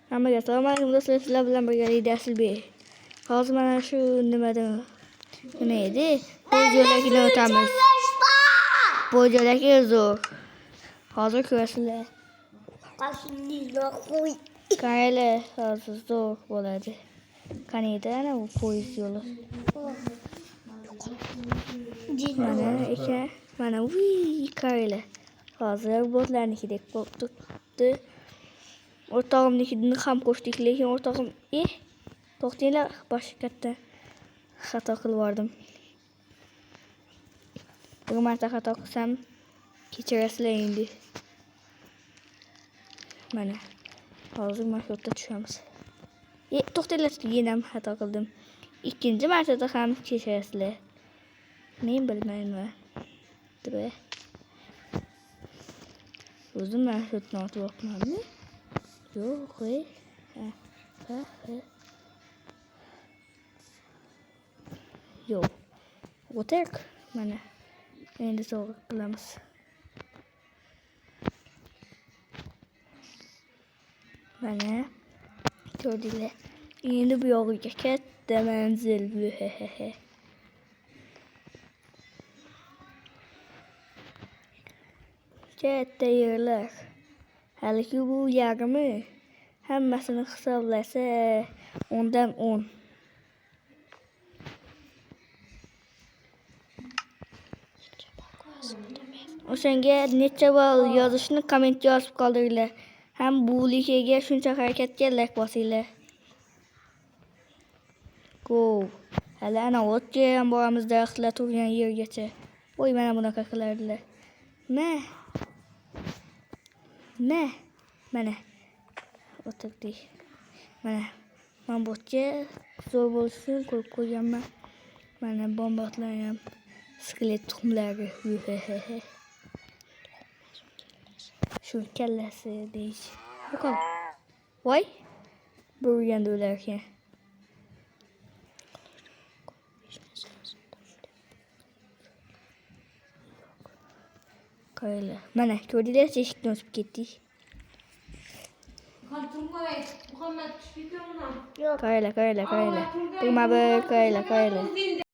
Hammaga assalomu alaykum do'stlar, sizlar bilan birgalikda Asilbek. Hozir mana shu nimadan nima edi? Poyezd yo'lagidan o'tamiz. Poyezd yo'lagi zo'r. Hozir ko'rasizlar. Qaranglar, hozir zo'r bo'ladi. Qaniydi ana bu poyezd yo'li. Mana ekan, mana qaranglar. Hozir botlarnikidek bo'lib turibdi. O'rtog'imnikini ham qo'shdik, lekin o'rtog'im, to'xtinglar, bosh katta xato qilib yubordim. Bir marta xato qilsam, kechirasizlar endi. Mana, hozir marshrutga tushamiz. To'xtinglar, yana ham xato qildim. Ikkinchi martada ham kechirasizlar. Men bilmayman. Deb. O'zim marshutni otib o'tmanmi? Yo'q, yo'q. O'tek, mana. Endi to'g'ri qilamiz. Mana, ko'rdinglar. Endi bu yog'iga katta manzil bu. Katta yerlar. Haliki bu yarmi. Hammasini hisoblasa 10 dan 10. O'shanga necha ball yozishni kommentga yozib qoldiringlar. Ham bu ligaga shuncha harakatga like bosinglar. Go. Hali ana o'tga ham boramiz daraxtlar turgan yergacha. Voy, mana bunaqa qilardilar. Mana. O'tirdik. Mana botga zo'r bo'lsin ko'rib qo'yganman. Mana bombotlar ham skelet tuxumlari. Shu kallasi deyish. Yo'q. Voy. Burganda ular ekan. Qaranglar. Mana ko'rdinglar, eshikdan o'tib ketdik. Qaranglar. Birma-bir qaranglar.